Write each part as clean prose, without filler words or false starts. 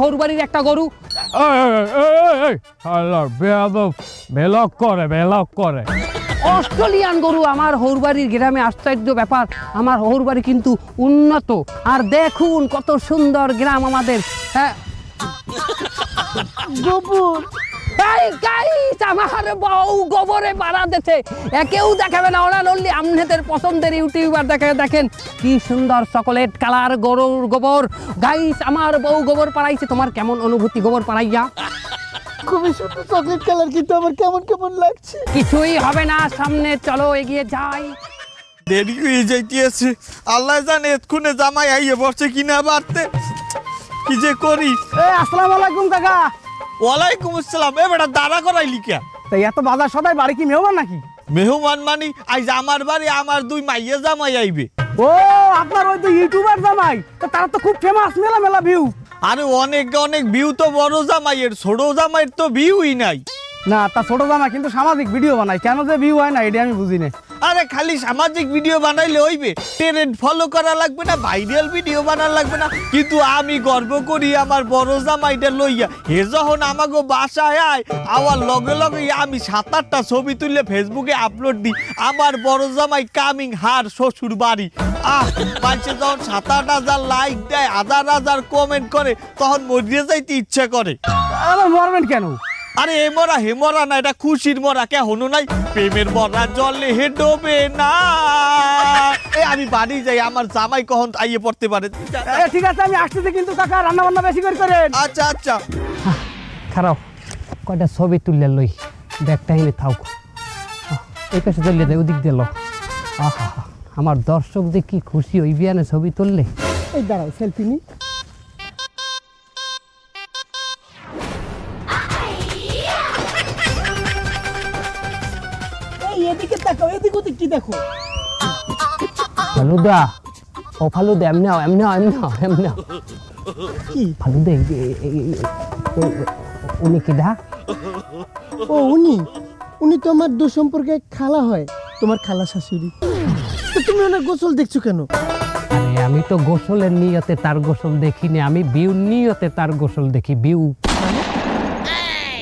হরবাড়ির একটা গরু করে অস্ট্রেলিয়ান গরু আমার হরবাড়ির গ্রামে। আশ্চর্য ব্যাপার, আমার হরবাড়ি কিন্তু উন্নত। আর দেখুন কত সুন্দর গ্রাম আমাদের। হ্যাঁ গোবর, আমার বউ গোবরে পাড়া দিচ্ছে, কেউ দেখাবে না। ওরা নড়লি আপনাদের পছন্দের ইউটিউবার দেখেন কি সুন্দর চকলেট কালার গরুর গোবর। গাইস আমার বউ গোবর পাড়াইছে। তোমার কেমন অনুভূতি গোবর পাড়াইয়া? খুবই সুন্দর চকলেট কালার, কিন্তু আমার কেমন কেমন লাগছে। কিছুই হবে না, সামনে চলো এগিয়ে যাই। দেরি হয়ে যাইতেছে, আল্লাহ জানে এক্ষুনে জামাই আইয়ে বসে কিনা বাড়তে। কি যে করি। আসসালামু আলাইকুম কাকা। ওয়ালাইকুম আসসালাম। এ বেটা দাঁড়া করাইলি কে? তাই এত বাজার সদাই বাড়ি কি মেহমান নাকি? মেহমান মানি আজ আমার বাড়ি আমার দুই মাইয়ে জামাই আইবে। ও আপনার ওই তো ইউটিউবার জামাই, তো তারা তো খুব ফেমাস, মেলা মেলা ভিউ। আরে অনেক অনেক ভিউ তো বড় জামাইয়ের, ছোট জামাইয়ের তো ভিউই নাই। না তা ছোট জামাই কিন্তু সামাজিক ভিডিও বানায়, কেন যে ভিউ হয় না এটা আমি বুঝি না। আরে খালি সামাজিক ভিডিও বানাইলে হইবে? ট্রেন্ড ফলো করা লাগবে না, ভাইরাল ভিডিও বানার লাগবে না। কিন্তু আমি গর্ব করি আমার বড় জামাইটা লইয়া। হে যখন আমাগো বাসায় আয়, আবার লগে লগে আমি 7-8টা ছবি তুললে ফেসবুকে আপলোড দিই। আমার বড় জামাই কামিং হার শ্বশুর বাড়ি। মানুষে যখন 7-8 লাইক দেয়, 1000 কমেন্ট করে, তখন মরিয়ে যাইতে ইচ্ছে করে। আরে মরবেন কেন? আরে এ মরা হে মরা না, এটা খুশির মরা। কে হনো নাই? প্রেমের মরা জলে হে ডোবে না। আমি বাড়ি যাই, আমার জামাই কখন আইয়ে পড়তে পারে। ঠিক আছে আমি আসতেছি, কিন্তু কাকা রান্না বান্না বেশি করে করেন। আচ্ছা আচ্ছা। খারাপ কয়টা ছবি তুললে লই, ব্যাগটা এনে থাক। এই পাশে চলে যায়, ওদিক দিল। আহা, আমার দর্শকদের কি খুশি হইবি না ছবি তুললে। এই দাঁড়াও সেলফি নি। এদিকে তাকাও, এদিক ওদিক কি দেখো? ফালুদা, ও ফালুদা, এমনি কি ফালুদা? উনি কি দা? ও উনি তো আমার দু সম্পর্কে খালা হয়, তোমার খালা শাশুড়ি। তো তুমি ওনার গোসল দেখছো কেন? আরে আমি তো গোসলের নিয়তে তার গোসল দেখিনি, আমি ভিউ নিয়তে তার গোসল দেখি। ভিউ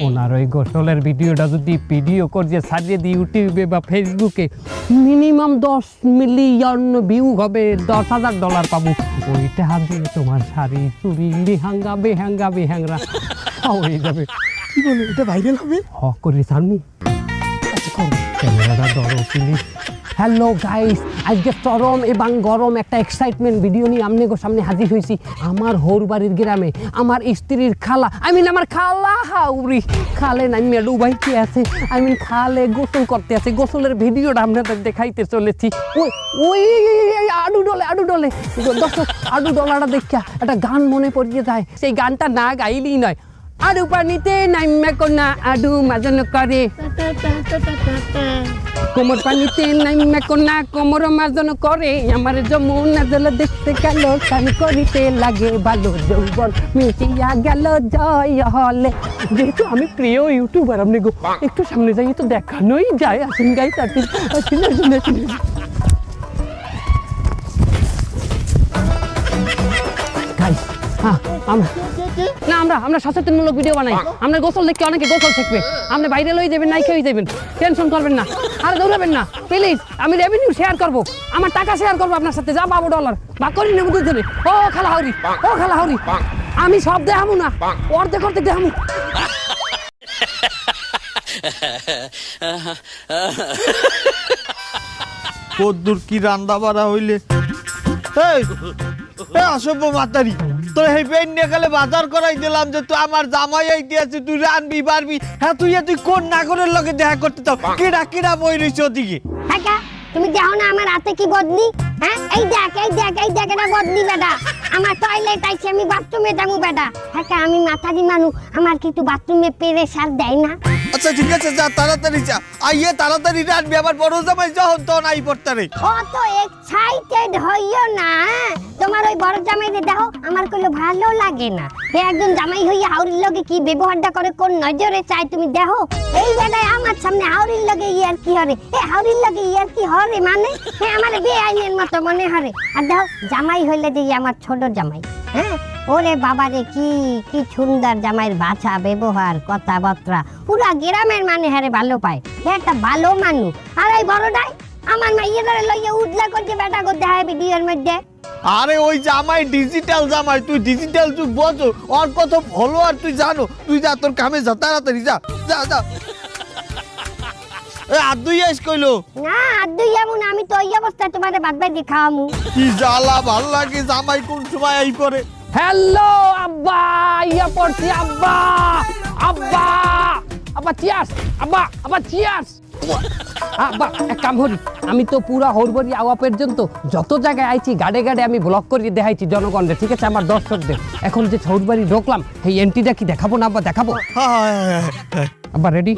ওনার ওই গোসলের ভিডিওটা যদি ভিডিও করে ছাড়িয়ে দিই ইউটিউবে বা ফেসবুকে, মিনিমাম 10 মিলিয়ন ভিউ হবে, $10,000 পাবো। ওইটা দিয়ে তোমার শাড়ি চুড়ি লেহেঙ্গা বেহেঙ্গা হয়ে যাবে। কি বলো, এটা ভাইরাল হবে? করে ছাড়মু। ক্যামেরাটা ধরো প্লিজ। হ্যালো গাইস, আজকে চরম এবং গরম একটা এক্সাইটমেন্ট ভিডিও নিয়ে আপনাদের সামনে হাজির হয়েছি। আমার হরবাড়ির গ্রামে আমার স্ত্রীর খালা, আমার খালা হাউরি খালে না মেডু ভাই কি আছে, খালে গোসল করতে আছে। গোসলের ভিডিওটা আপনাদের দেখাইতে চলেছি। ওই ওই আডু ডলে দর্শক, আডু ডলাটা দেখা একটা গান মনে পড়িয়ে যায়। সেই গানটা না গাইলেই নয়। আডু পানিতে নাইমা কোনা আডু মাজন করে, কোমর পানিতে নাইমা কোনা কোমর মাজন করে। আমার যমুনা জল দেখতে গেল, কান করিতে লাগে ভালো, যৌবন মিটিয়া গেল জয় হলে। যেহেতু আমি প্রিয় ইউটিউবার, আপনি গো একটু সামনে যাই তো দেখানোই যায়। আসেন গাইস, আসেন। গাইস আমরা সচেতনমূলক ভিডিও বানাই। আমরা গোসল দেখে অনেকে গোসল শিখবে। আপনি বাইরে লই যাবেন, নাই খেয়ে যাবেন, টেনশন করবেন না, আর দৌড়াবেন না প্লিজ। আমি রেভিনিউ শেয়ার করবো, আমার টাকা শেয়ার করবো আপনার সাথে। যা পাবো $, ভাগ করি নেবো দুজনে। ও খালা হাউরি, আমি সব দেখামু না, অর্ধেক দেখামু। কদ্দুর কি রান্দা বাড়া হইলে। অসভ্য মাতারি, তোর এই পেন নিয়ে গেলে বাজার করাই দিলাম যে তুই আমার জামাই আইতে আছে, তুই রানবি পারবি। হ্যাঁ তুই কোন নাগরের লগে দেখা করতে চাও? কিডা বই রইছে ওদিকে। তুমি দেখো না আমার হাতে কি বদলি? হ্যাঁ এই দেখ এটা বদলি বেটা। আমার টয়লেট আইছে, আমি বাথরুমে যাবো বেটা। হ্যাঁ আমি মাথারি মানুষ, আমার কিন্তু বাথরুমে প্রেসার দেয় না। আচ্ছা ঠিক আছে, যা তাড়াতাড়ি যা, আইয়ে তাড়াতাড়ি রানবি। আমার বড় জামাই যখন তখন আই পড়তে রে। অত এক্সাইটেড হইও না, তোমার ওই বড় জামাইরে দেখো আমার কইলো ভালো লাগে না। হে একজন জামাই হইয়া হাউরির লগে কি ব্যবহারটা করে, কোন নজরে চাই তুমি দেখো। এই বেটায় আমার সামনে হাউরির লগে ইয়ার কি হরে, হাউরির লগে ইয়ার কি হরে মানে আমার বেআইনের মতো মনে হরে। আর দেখো জামাই হইলে যে আমার ছোট জামাই, হ্যাঁ ওরে বাবা রে, কি কি সুন্দর জামাইয়ের ভাষা ব্যবহার কথাবার্তা, পুরা গ্রামের মানে হারে ভালো পায়। হে একটা ভালো মানুষ। আর এই বড়টাই আমার মাইয়ের লইয়া উঠলা করছে বেটা করতে হয় ভিডিওর মধ্যে। আরে ওই জামাই ডিজিটাল জামাই, তুই ডিজিটাল যুগ বোঝো, ওর কত ফলোয়ার তুই জানো? তুই যা, তোর কামে যা, তাড়াতাড়ি যা যা যা। আর দুই আস কইলো না আর দুই এমন, আমি তো ওই অবস্থায় তোমার বাদ বাই দিয়ে খাওয়ামু। কি জ্বালা, ভাল লাগে জামাই কোন সময় এই করে। হ্যালো আব্বা, ইয়া পড়ছি আব্বা, আব্বা আব্বা চিয়ার্স, আব্বা আব্বা চিয়ার্স। আব্বা এক কাম করি, আমি তো পুরা হরবরি আওয়া পর্যন্ত যত জায়গায় আইছি গাড়ে গাড়ে আমি ব্লক করিয়ে দেখাইছি জনগণকে, ঠিক আছে আমার দর্শকদের। এখন যে হরবাড়ি ঢোকলাম এই এন্ট্রিটা কি দেখাবো না আব্বা? দেখাবো আব্বা, রেডি?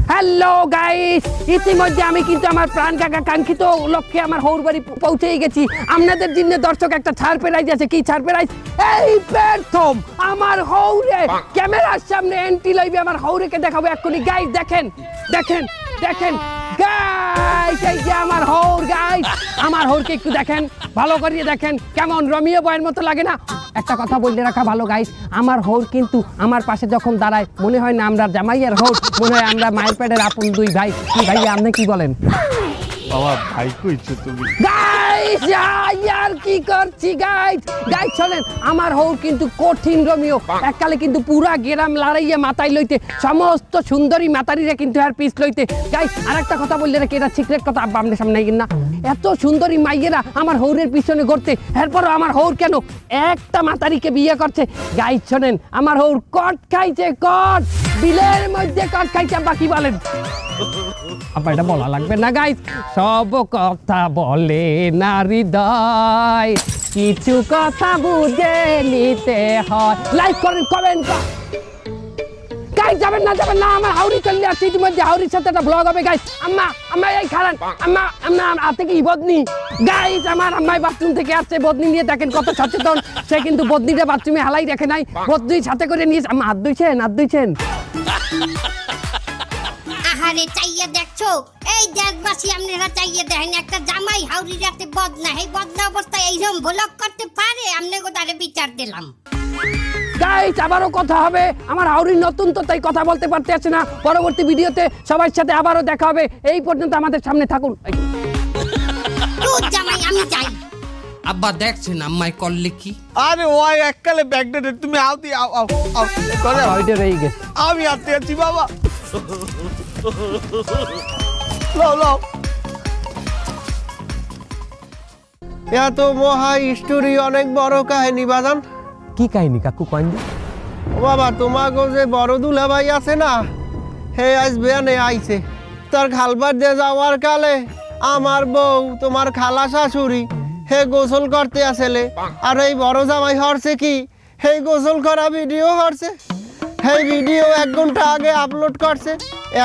হ্যালো গাইস, ইতিমধ্যে আমি কিন্তু আমার প্রাণ কাকা কাঙ্ক্ষিত লক্ষ্যে আমার হৌরবাড়ি পৌঁছেই গেছি। আপনাদের জন্য দর্শক একটা ছাড় প্রাইজ আছে। কি ছাড় প্রাইজ? এই প্রথম আমার হৌরে ক্যামেরার সামনে এন্ট্রি লইবে, আমার হৌরেকে দেখাবো এক্ষুনি। গাইস দেখেন দেখেন দেখেন গাইস, এই যে আমার হৌর। গাইস আমার হৌরকে একটু দেখেন, ভালো করিয়ে দেখেন, কেমন রমিও বয়ের মতো লাগে না? একটা কথা বললে রাখা ভালো গাইস, আমার হৌর কিন্তু আমার পাশে যখন দাঁড়ায় মনে হয় না আমরা জামাইয়ের হৌর, মনে হয় আমরা মায়ের পেটের আপন দুই ভাই। কি ভাই আপনি কি বলেন? বাবা ভাই কইছো তুমি? গাইস আর কি করছি গাইস? গাইস শোনেন, আমার হৌর কিন্তু কঠিন রমিও, এককালে কিন্তু পুরা গ্রাম লড়াইয়ে মাথায় লইতে, সমস্ত সুন্দরী মাতারিরে কিন্তু আর পিস লইতে। গাইস আরেকটা কথা বললে রাখি, এটা সিক্রেট কথা, আব্বা আপনার সামনে না। এত সুন্দরী মাইয়েরা আমার হৌরের পিছনে ঘুরতে, এরপরও আমার হৌর কেন একটা মাতারিকে বিয়ে করছে? গাইস শোনেন, আমার হৌর কট খাইছে, কট বিলের মধ্যে কট খাইছে। আব্বা কি বলেন? আব্বা এটা বলা লাগবে না গাইস, সব কথা বলে না হৃদয়, কিছু কথা বুঝে নিতে হয়। লাইক করেন, কমেন্ট করেন। গাইস যাবেন না, আমার হাওড়ি চলে আসছে ইতিমধ্যে, হাওড়ির সাথে একটা ব্লগ হবে গাইস। আম্মা এই খারান, আম্মা হাতে কি বদনি? গাইস আমার আম্মাই বাথরুম থেকে আসছে, বদনি নিয়ে দেখেন কত সচেতন। সে কিন্তু বদনিটা বাথরুমে হালাই রেখে নাই, বদনি সাথে করে নিয়েছে। আম্মা হাত ধুইছেন? আহারে চাইয়া দেখছো, এই দেশবাসী আপনারা চাইয়া দেখেন, একটা জামাই হাউরি রাতে বদনা, এই বদনা অবস্থায় এইরকম ব্লক করতে পারে? আপনি গোটারে বিচার দিলাম। গাইস আবারও কথা হবে, আমার হাওড়ির নতুন তো তাই কথা বলতে পারতে আছে না। পরবর্তী ভিডিওতে সবার সাথে আবারও দেখা হবে। এই পর্যন্ত আমাদের সামনে থাকুন। তোর জামাই আমি চাই। আব্বা দেখছেন আম্মাই করলে কি? আরে ওই এককালে ব্যাগডেটে তুমি আও দি আও আও আও করে ওইটা রয়ে গেছে। আমি আতে আছি বাবা। লাও এত মহা স্টোরি, অনেক বড় কাহিনী বাজান। কি কাহিনী কাকু কইন? ও বাবা, তোমাকে যে বড় দুলা ভাই আছে না, হে আজ বেয়ানে আইছে। তার খালবার দিয়ে যাওয়ার কালে আমার বউ, তোমার খালা শাশুড়ি, হে গোসল করতে আসলে। আর এই বড় জামাই হরছে কি, হে গোসল করা ভিডিও হরছে। সেই ভিডিও 1 ঘন্টা আগে আপলোড করছে,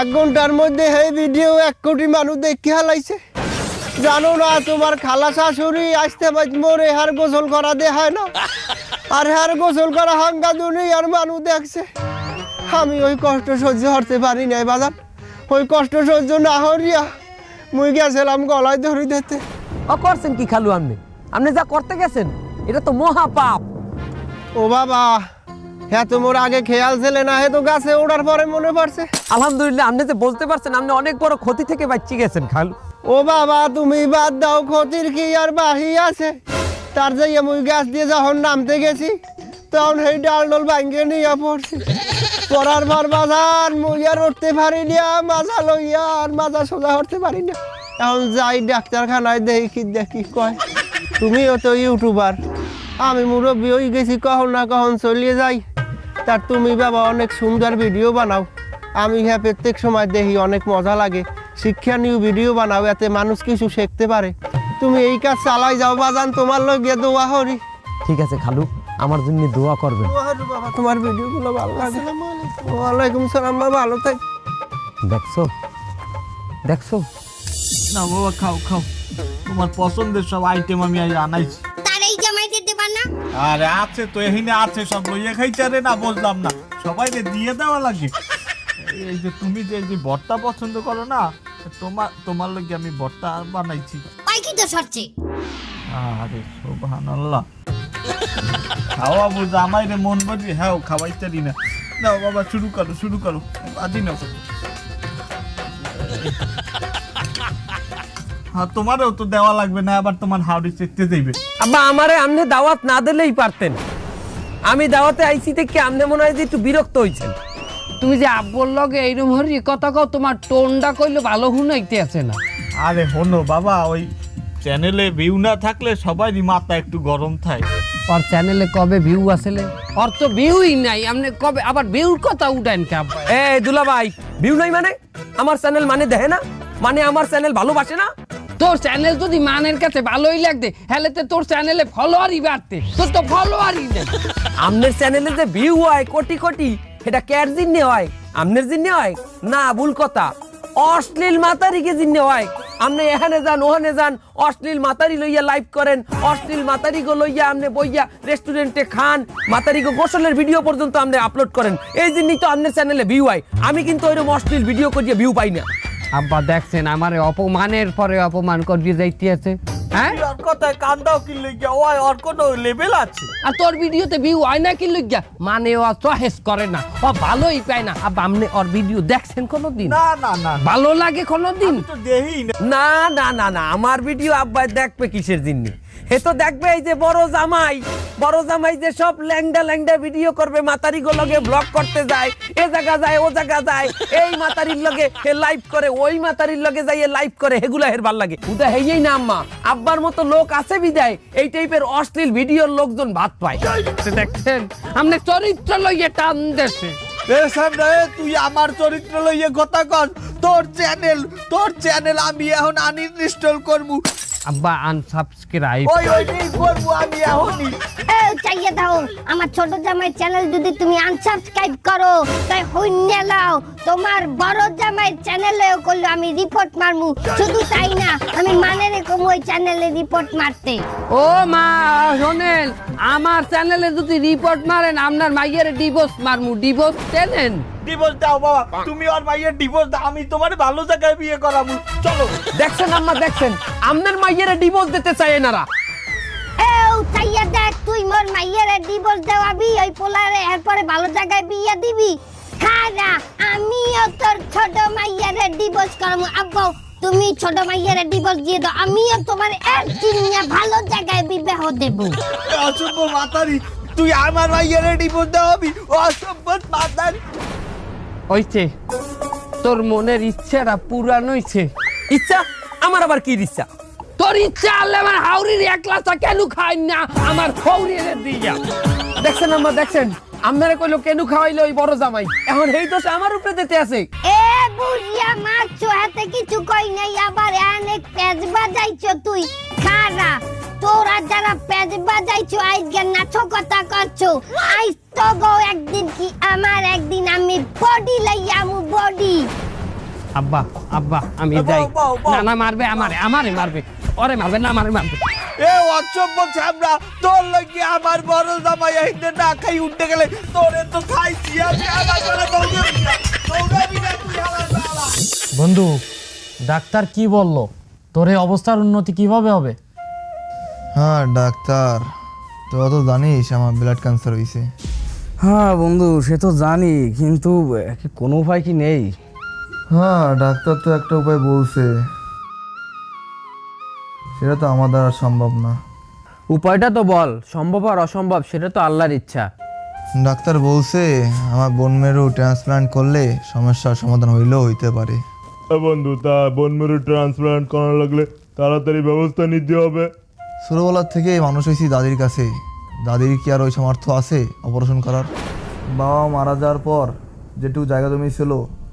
1 ঘন্টার মধ্যে সেই ভিডিও 1 কোটি মানুষ দেখে হালাইছে। জানো না তোমার খালা শাশুড়ি আসতে মোরে হার গোসল করা দেখায় না, আর হার গোসল করা হাঙ্গা দুনিয়ার মানুষ দেখছে। আমি ওই কষ্ট সহ্য করতে পারি নাই বাজার, ওই কষ্ট সহ্য না হরিয়া মুই গেছিলাম গলায় ধরে দিতে। ও করছেন কি খালু? আপনি যা করতে গেছেন এটা তো মহা পাপ। ও বাবা, হ্যাঁ তোমার আগে খেয়াল ছিলে না, হে তো গাছে ওঠার পরে মনে পড়ছে। আলহামদুলিল্লাহ, আপনি যে বলতে পারছেন আপনি অনেক বড় ক্ষতি থেকে বাঁচিয়ে গেছেন খালু। ও বাবা, তুমি বাদ দাও, ক্ষতির কি আর বাহি আছে? তার যাইয়া মুই গাছ দিয়ে যখন নামতে গেছি তখন সেই ডাল ডল ভাঙ্গে নিয়ে পড়ছি। পড়ার পর বাজান মুই আর উঠতে পারি না, মাজা লইয়া আর মাজা সোজা উঠতে পারি না। এখন যাই ডাক্তারখানায় দেখি কয়। তুমিও তো ইউটিউবার, আমি মুরব্বী হয়ে গেছি, কখন না কখন চলিয়ে যাই। তার তুমি বাবা অনেক সুন্দর ভিডিও বানাও, আমি হ্যাঁ প্রত্যেক সময় দেখি, অনেক মজা লাগে। শিক্ষণীয় ভিডিও বানাও, এতে মানুষ কিছু শিখতে পারে। তুমি এই কাজ চালাই যাও বাজান, তোমার লগে দোয়া করি। ঠিক আছে খালু, আমার জন্য দোয়া করবেন। বাবা তোমার ভিডিওগুলো ভালো লাগে। ওয়ালাইকুম সালাম, বাবা ভালো থাক। দেখছো না বাবা, খাও তোমার পছন্দের সব আইটেম আমি আজ আনাইছি। তার এই জামাইতে দেবা না? আরে আছে তো, এখানে আছে সব, লইয়া খাইছে। রে না বুঝলাম না, সবাইকে দিয়ে দেওয়া লাগে। এই যে তুমি যে ভর্তা পছন্দ করো না, তোমার লগে আমি ভর্তা বানাইছি। ওই কি তো সরছে? আরে সুবহানাল্লাহ। খাওয়াবো জামাই রে মন বলবি হ্যাঁ খাওয়াইতে দি না। নাও বাবা শুরু করো আজি নাও। হ্যাঁ তোমারও তো দেওয়া লাগবে না, আবার তোমার হাওড়ি চেকতে যাইবে। আব্বা আমারে আমনে দাওয়াত না দিলেই পারতেন। আমি দাওয়াতে আইছি থেকে আমনে মনে হয় যে একটু বিরক্ত হইছেন। তুমি যে আব্বুর লগে এইরকম হরি কথা কও, তোমার টোনটা কইলে ভালো হুনাইতে আছে না। আরে হনো বাবা, ওই চ্যানেলে ভিউ না থাকলে সবারই মাথা একটু গরম থাকে। ওর চ্যানেলে কবে ভিউ আসলে? ওর তো ভিউই নাই, আপনি কবে আবার ভিউর কথা উঠান কে আব্বা? এই দুলা ভাই, ভিউ নাই মানে আমার চ্যানেল মানে দেখে না, মানে আমার চ্যানেল ভালোবাসে না। তোর চ্যানেল যদি মানের কাছে ভালোই লাগতে হেলেতে তোর চ্যানেলে ফলোয়ারই বাড়তে, তোর তো ফলোয়ারই নেই। আমনের চ্যানেলে যে ভিউ হয় কোটি কোটি, এটা ক্যার জিন্নে হয়, আমনের জিন্নে হয় না? ভুল কথা, অশ্লীল মাতারিকে জিন্নে হয়। আমনে এখানে যান ওখানে যান, অশ্লীল মাতারি লইয়া লাইভ করেন, অশ্লীল মাতারিগো লইয়া আমনে বইয়া রেস্টুরেন্টে খান, মাতারিগো গোসলের ভিডিও পর্যন্ত আমনে আপলোড করেন। এই জন্যই তো আমনের চ্যানেলে ভিউ হয়। আমি কিন্তু ওইরকম অশ্লীল ভিডিও করিয়া ভিউ পাই না। আব্বা দেখছেন আমারে অপমানের পরে অপমান করিয়ে যাইতে আছে। হ্যাঁ, ওর কথায় কান দাও কি লইগা, ওই ওর কোনো লেভেল আছে? আর তোর ভিডিওতে ভিউ হয় না কি লইগা? মানে ও চয়েস করে না, ও ভালোই পায় না। আব্বা আপনি ওর ভিডিও দেখছেন কোনোদিন? না না না, ভালো লাগে কোনোদিন? তো দেই না। না না না না, আমার ভিডিও আব্বাই দেখবে কিসের জন্য? হে তো দেখবে এই যে বড় জামাই যে সব ল্যাংডা ল্যাংডা ভিডিও করবে, মাতারি লগে ব্লগ করতে যায়, এ জায়গা যায় ও জায়গা যায়, এই মাতারির লগে হে লাইভ করে, ওই মাতারির লগে যাইয়ে লাইভ করে, হেগুলা হের ভাল লাগে। উদা হেই না আম্মা, আব্বার মতো লোক আছে বিদায় এই টাইপের অশ্লীল ভিডিওর লোকজন ভাত পায়। দেখছেন আপনি চরিত্র লইয়ে টান দেছে। তুই আমার চরিত্র লইয়ে কথা কর। তোর চ্যানেল আমি এখন আনইনস্টল করবো। আব্বা আনসাবস্ক্রাইব। ওই করবো আমি এখনই। এই চাইয়ে দাও, আমার ছোট জামাই চ্যানেল যদি তুমি আনসাবস্ক্রাইব করো তাই হইন্যা লাও, তোমার বড় জামাই চ্যানেলেও করলে আমি রিপোর্ট মারমু। শুধু তাই না, আমি মানে রেখম ওই চ্যানেলে রিপোর্ট মারতে। ও মা শোনেন, আমার চ্যানেলে যদি রিপোর্ট মারেন আপনার মাইয়ের ডিভোর্স মারমু। ডিভোর্স দেন? ডিভোর্স দাও বাবা, তুমি আর মাইয়ের ডিভোর্স দাও, আমি তোমার ভালো জায়গায় বিয়ে করাবো। চলো। দেখছেন আম্মা, দেখছেন আমনের মাইয়েরা ডিভোর্স দিতে চায় এনারা। এও চাইয়ে দেখ, তুই মোর মাইয়ের ডিভোর্স দেওয়াবি, ওই পোলারে এরপরে ভালো জায়গায় বিয়ে দিবি। খারা আমিও তোর ছোট মাইয়ের ডিভোর্স করবো। আব্বা তুমি ছোট মাইয়ের ডিভোর্স দিয়ে দাও, আমিও তোমার একদিন ভালো জায়গায় বিবাহ দেবো। অসভ্য মাতারি, তুই আমার মাইয়ের ডিভোর্স দেওয়াবি? অসভ্য মাতারি। হইছে, তোর মনের ইচ্ছাটা পূরণ হইছে। ইচ্ছা? আমার আবার কি ইচ্ছা? তোর ইচ্ছা হলে আমার হাউরির একলাসা কেন খাই না আমার হৌরির দিয়া? দেখছেন আম্মা, দেখছেন আপনারা কইলো কেন খাওয়াইলো ওই বড় জামাই, এখন এই দোষ আমার উপরে দিতে আছে। এ বুড়িয়া মারছো, হাতে কিছু কই নাই, আবার অনেক পেজ বাজাইছো তুই। খারা তোরা যারা পেজ বাজাইছো আজকে নাচো কথা করছো, আইস তো গো একদিন কি আমার একদিন, আমি বডি লইয়ামু বডি। আব্বা আমি যাই। না মারবে আমারে মারবে, ওরে মারবে না, আমারে মারবে। এ অসভ্য ছামড়া, তোর লাগি আমার বড় জামাই আইতে না খাই উঠতে গেলে তোরে তো খাইছি আমি। আমার বড় দৌড়াবি না তুই আমার বাবা। বন্ধু, ডাক্তার কি বললো? তোর এই অবস্থার উন্নতি কিভাবে হবে? হ্যাঁ ডাক্তার, তোরা তো জানিস আমার ব্লাড ক্যান্সার হয়েছে। হ্যাঁ বন্ধু, সে তো জানি, কিন্তু কোনো উপায় কি নেই? হ্যাঁ ডাক্তার তো একটা উপায় বলছে, সেটা তো আমার দ্বারা সম্ভব না। উপায়টা তো বল, সম্ভব আর অসম্ভব সেটা তো আল্লাহর ইচ্ছা। ডাক্তার বলছে আমার বোন মেরু ট্রান্সপ্লান্ট করলে সমস্যার সমাধান হইলেও হইতে পারে। বন্ধু, তা বোন মেরু ট্রান্সপ্লান্ট করার লাগলে তাড়াতাড়ি ব্যবস্থা নিতে হবে। ছোটবেলার থেকে মানুষ হয়েছি দাদির কাছে, দাদির কি আর ওই সামর্থ্য আছে অপারেশন করার? বাবা মারা যাওয়ার পর যেটুকু জায়গা জমি ছিল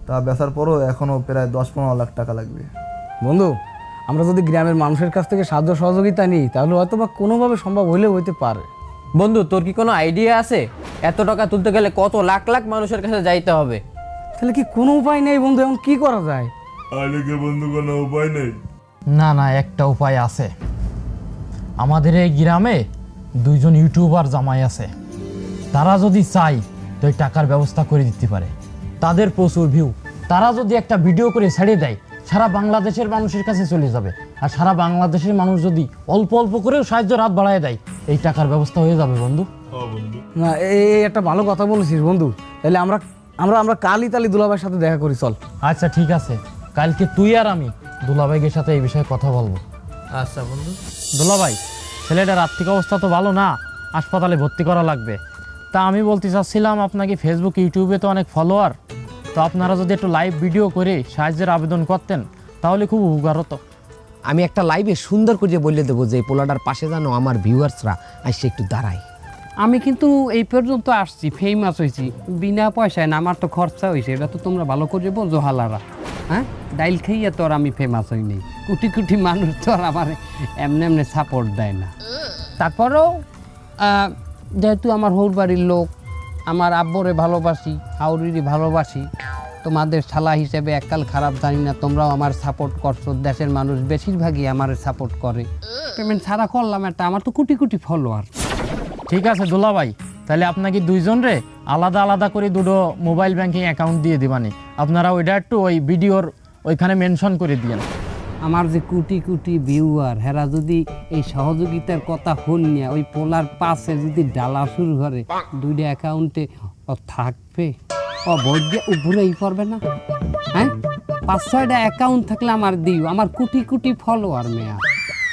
তা বেচার পরও এখনও প্রায় 10-15 লাখ টাকা লাগবে। বন্ধু, আমরা যদি গ্রামের মানুষের কাছ থেকে সাহায্য সহযোগিতা নিই তাহলে হয়তো বা কোনোভাবে সম্ভব হইলেও হইতে পারে। বন্ধু, তোর কি কোনো আইডিয়া আছে? এত টাকা তুলতে গেলে কত লাখ লাখ মানুষের কাছে যাইতে হবে। তাহলে কি কোনো উপায় নেই বন্ধু? এখন কি করা যায়? আলিকে বন্ধু, কোনো উপায় নেই? না না, একটা উপায় আছে। আমাদের এই গ্রামে 2জন ইউটিউবার জামাই আছে, তারা যদি চায় তো এই টাকার ব্যবস্থা করে দিতে পারে। তাদের প্রচুর ভিউ, তারা যদি একটা ভিডিও করে ছেড়ে দেয় সারা বাংলাদেশের মানুষের কাছে চলে যাবে। আর সারা বাংলাদেশের মানুষ যদি অল্প অল্প করেও সাহায্যের হাত বাড়ায় দেয় এই টাকার ব্যবস্থা হয়ে যাবে বন্ধু। না এই একটা ভালো কথা বলেছিস বন্ধু, তাহলে আমরা আমরা আমরা কালই তালি দুলাভাইয়ের সাথে দেখা করি, চল। আচ্ছা ঠিক আছে, কালকে তুই আর আমি দুলাভাইয়ের সাথে এই বিষয়ে কথা বলবো। আচ্ছা বন্ধু। দুলাভাই, ছেলেটার আর্থিক অবস্থা তো ভালো না, হাসপাতালে ভর্তি করা লাগবে। তা আমি বলতে চাচ্ছিলাম, আপনাকে ফেসবুক ইউটিউবে তো অনেক ফলোয়ার, তো আপনারা যদি একটু লাইভ ভিডিও করে সাহায্যের আবেদন করতেন তাহলে খুব উপকার হতো। আমি একটা লাইভে সুন্দর করে বলে দেবো যে এই পোলাটার পাশে জানো আমার ভিউয়ার্সরা আসছে একটু দাঁড়ায়। আমি কিন্তু এই পর্যন্ত আসছি, ফেমাস হয়েছি বিনা পয়সায় না, আমার তো খরচা হয়েছে, এটা তো তোমরা ভালো করে বোঝো হালারা। হ্যাঁ, ডাইল খাইয়া তো আর আমি ফেমাস হইনি, কোটি কোটি মানুষ তো আর আমার এমনি এমনি সাপোর্ট দেয় না। তারপরেও যেহেতু আমার হৌর বাড়ির লোক, আমার আব্বরে ভালোবাসি, হাউরিরই ভালোবাসি, তোমাদের শালা হিসেবে এককাল খারাপ জানি না, তোমরাও আমার সাপোর্ট করছো, দেশের মানুষ বেশিরভাগই আমার সাপোর্ট করে। পেমেন্ট ছাড়া করলাম একটা, আমার তো কোটি কোটি ফলোয়ার। ঠিক আছে দুলাভাই, তাহলে আপনাকে দুইজন রে আলাদা আলাদা করে দুটো মোবাইল ব্যাংকিং অ্যাকাউন্ট দিয়ে দিবানি, আপনারা ওইটা একটু ওই ভিডিওর ওইখানে মেনশন করে দিয়েন। আমার যে কোটি কোটি ভিউয়ার, হেরা যদি এই সহযোগিতার কথা হল নিয়ে ওই পোলার পাশে যদি ডালা শুরু করে, দুইটা অ্যাকাউন্টে ও থাকবে, ও ভোট দিয়ে উপরেই পড়বে না? হ্যাঁ, 5-6টা অ্যাকাউন্ট থাকলে আমার দিও, আমার কোটি কোটি ফলোয়ার মেয়া।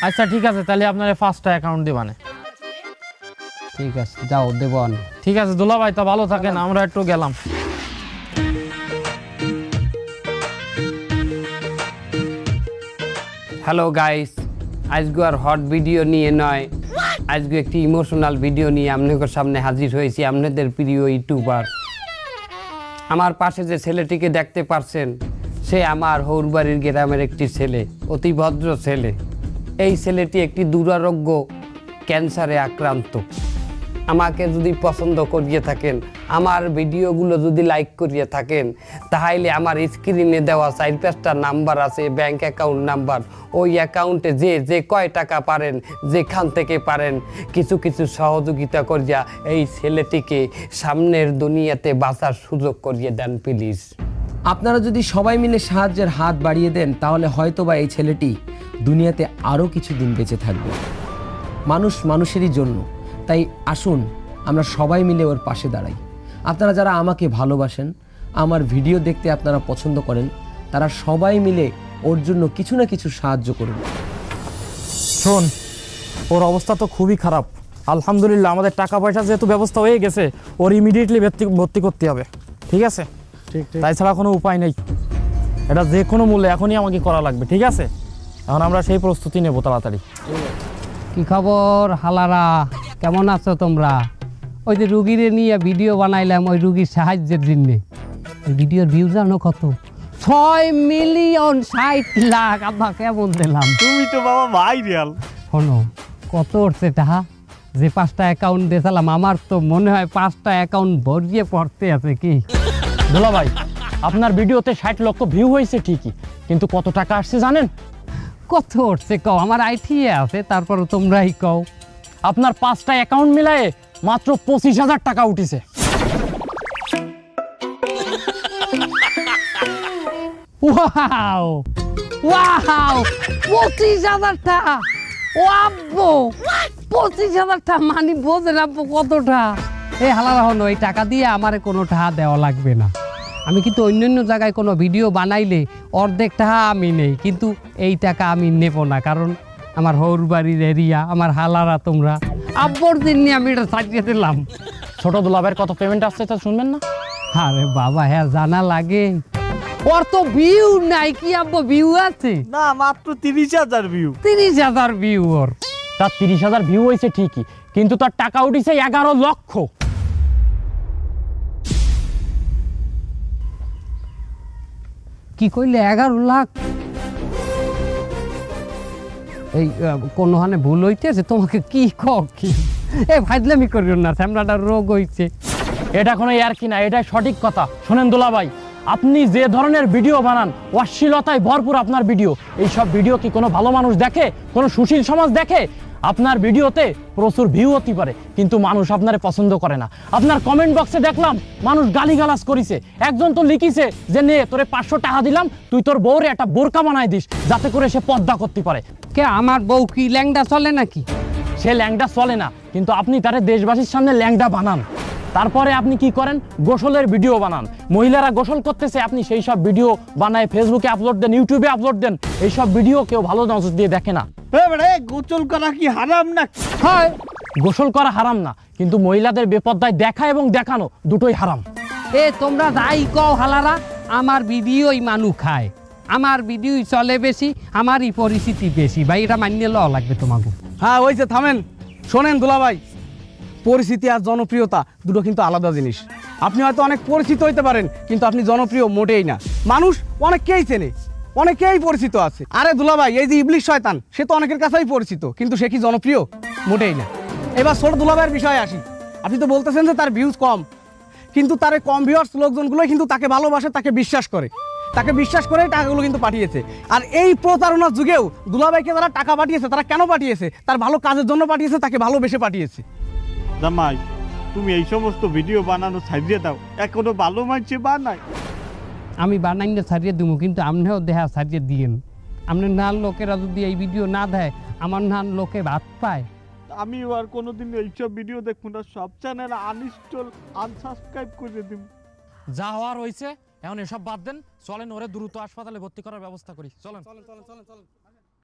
আচ্ছা ঠিক আছে, তাহলে আপনারা 5টা অ্যাকাউন্ট দিবানে। ঠিক আছে, যাও দেব। ঠিক আছে দুলাভাই, তা ভালো থাকেন, আমরা একটু গেলাম। হ্যালো গাইস, আজকে আর হট ভিডিও নিয়ে নয়, আজকে একটি ইমোশনাল ভিডিও নিয়ে আপনাদের সামনে হাজির হয়েছি। আপনাদের প্রিয় ইউটিউবার, আমার পাশে যে ছেলেটিকে দেখতে পারছেন, সে আমার হৌরবাড়ির গ্রামের একটি ছেলে, অতি ভদ্র ছেলে। এই ছেলেটি একটি দুরারোগ্য ক্যান্সারে আক্রান্ত। আমাকে যদি পছন্দ করিয়ে থাকেন, আমার ভিডিওগুলো যদি লাইক করিয়ে থাকেন, তাহলে আমার স্ক্রিনে দেওয়া 4-5টা নাম্বার আছে, ব্যাংক অ্যাকাউন্ট নাম্বার, ওই অ্যাকাউন্টে যে কয় টাকা পারেন, যেখান থেকে পারেন কিছু কিছু সহযোগিতা করিয়া এই ছেলেটিকে সামনের দুনিয়াতে বাঁচার সুযোগ করিয়ে দেন প্লিজ। আপনারা যদি সবাই মিলে সাহায্যের হাত বাড়িয়ে দেন, তাহলে হয়তোবা এই ছেলেটি দুনিয়াতে আরও কিছুদিন বেঁচে থাকবে। মানুষ মানুষেরই জন্য, তাই আসুন আমরা সবাই মিলে ওর পাশে দাঁড়াই। আপনারা যারা আমাকে ভালোবাসেন, আমার ভিডিও দেখতে আপনারা পছন্দ করেন, তারা সবাই মিলে ওর জন্য কিছু না কিছু সাহায্য করুন। শোন, ওর অবস্থা তো খুবই খারাপ। আলহামদুলিল্লাহ, আমাদের টাকা পয়সা যেহেতু ব্যবস্থা হয়ে গেছে, ওর ইমিডিয়েটলি ভর্তি করতে হবে, ঠিক আছে? তাই ছাড়া কোনো উপায় নেই, এটা যে কোনো মূল্যে এখনই আমাকে করা লাগবে, ঠিক আছে? এখন আমরা সেই প্রস্তুতি নেব তাড়াতাড়ি। কি খবর হালারা, কেমন আছো তোমরা? ওই যে রুগীরে নিয়ে ভিডিও বানাইলাম ওই রুগীর সাহায্যের জন্য, ওই ভিডিওর ভিউ জানো কত? 6,60,00,000। আব্বা কেমন দিলাম? তুমি তো বাবা ভাইরাল। শোনো, কত উঠছে টাকা? যে 5টা অ্যাকাউন্ট দিয়েছিলাম, আমার তো মনে হয় 5টা অ্যাকাউন্ট ভরিয়ে পড়তে আছে। কি দুলাভাই, আপনার ভিডিওতে 60 লক্ষ ভিউ হয়েছে ঠিকই, কিন্তু কত টাকা আসছে জানেন? কত উঠছে কও? আমার আইটিএ আছে, তারপর তোমরাই কও। আপনার 5টা অ্যাকাউন্ট মিলায়ে মাত্র 25,000 টাকা উঠেছে। ওয়াও ওয়াও, 25,000 টাকা! ও আব্বু, 25,000 টাকা মানে বোঝেন আব্বু কতটা? এই হালারা হলো, এই টাকা দিয়ে আমারে কোনো টাকা দেওয়া লাগবে না। আমি কিন্তু অন্যান্য জায়গায় কোনো ভিডিও বানাইলে অর্ধেক টাকা আমি নেই, কিন্তু এই টাকা আমি নেব না, কারণ আমার হৌরবাড়ির এরিয়া, আমার হালারা তোমরা, আব্বুর জন্য আমি এটা সাজিয়ে দিলাম। ছোট দুলাভাইয়ের কত পেমেন্ট আসছে তা শুনবেন না? আরে বাবা, হ্যাঁ জানা লাগে। ওর তো ভিউ নাই। কি আব্বু, ভিউ আছে? না, মাত্র 30,000 ভিউ। 30,000 ভিউ ওর। তার 30,000 ভিউ হয়েছে ঠিকই, কিন্তু তার টাকা উঠেছে 11 লক্ষ। কি কইলে? 11 লাখ? এই কোনখানে ভুল হইতেছে তোমাকে? কি কি এ ফাইজলামি করিও না, স্যামরাটার রোগ হইছে। এটা কোনো আর কি না, এটাই সঠিক কথা। শোনেন দুলাভাই, আপনি যে ধরনের ভিডিও বানান, অশ্লীলতায় ভরপুর আপনার ভিডিও, এই সব ভিডিও কি কোনো ভালো মানুষ দেখে? কোনো সুশীল সমাজ দেখে? আপনার ভিডিওতে প্রচুর ভিউ হতে পারে, কিন্তু মানুষ আপনারে পছন্দ করে না। আপনার কমেন্ট বক্সে দেখলাম মানুষ গালিগালাজ করিছে। একজন তো লিখিছে যে নে তোরে 500 টাকা দিলাম, তুই তোর বউরে একটা বোরকা বানাই দিস, যাতে করে সে পর্দা করতে পারে। কে আমার বউ কি ল্যাংডা চলে নাকি? সে ল্যাংটা চলে না, কিন্তু আপনি তারে দেশবাসীর সামনে ল্যাংটা বানান। তারপরে আপনি কি করেন, গোসলের ভিডিও বানান। মহিলারা গোসল করতেছে, আপনি সেই সব ভিডিও বানায় ফেসবুকে আপলোড দেন, ইউটিউবে আপলোড দেন। এইসব ভিডিও কেউ ভালো নজর দিয়ে দেখে না। গোসল করা কি হারাম না? হয়, গোসল করা হারাম না, কিন্তু মহিলাদের বেপর্দায় দেখা এবং দেখানো দুটোই হারাম। এ তোমরা যাই কও হালারা, আমার ভিডিওই মানু খায়, আমার ভিডিওই চলে বেশি, আমারই পরিচিতি বেশি ভাই, এটা মানিয়ে লওয়া লাগবে তোমাকে। হ্যাঁ ওইছে, থামেন। শোনেন দুলাভাই, পরিচিতি আর জনপ্রিয়তা দুটো কিন্তু আলাদা জিনিস। আপনি হয়তো অনেক পরিচিত হইতে পারেন, কিন্তু আপনি জনপ্রিয় মোটেই না। মানুষ অনেককেই চেনে, অনেকেই পরিচিত আছে। আরে দুলাভাই, এই যে ইবলিশ শয়তান, সে তো অনেকের কাছেই পরিচিত, কিন্তু সে কি জনপ্রিয়? মোটেই না। এবার ছোট দুলাভাইয়ের বিষয়ে আসি। আপনি তো বলতেছেন যে তার ভিউজ কম, কিন্তু তার কম ভিউয়ার্স লোকজনগুলোই কিন্তু তাকে ভালোবাসে, তাকে বিশ্বাস করে, তাকে বিশ্বাস করে টাকাগুলো কিন্তু পাঠিয়েছে। আর এই প্রতারণার যুগেও দুলাভাইকে যারা টাকা পাঠিয়েছে, তারা কেন পাঠিয়েছে? তার ভালো কাজের জন্য পাঠিয়েছে, তাকে ভালোবেসে পাঠিয়েছে। জামাই, তুমি এই সমস্ত ভিডিও বানানো ছাড়িয়ে দাও, এখনো ভালো মানছে বানায়। আমি বানাইলে ছাড়িয়ে দেবো, কিন্তু আপনিও দেহা ছাড়িয়ে দিয়েন। আপনার নান লোকেরা যদি এই ভিডিও না দেয়, আমার নান লোকে ভাত পায়। আমি আর কোনোদিন এইসব ভিডিও দেখবো না, সব চ্যানেল আনইনস্টল আনসাবস্ক্রাইব করে দিব। যা হওয়ার হয়েছে, এখন এসব বাদ দেন, চলেন ওরে দ্রুত হাসপাতালে ভর্তি করার ব্যবস্থা করি। চলেন।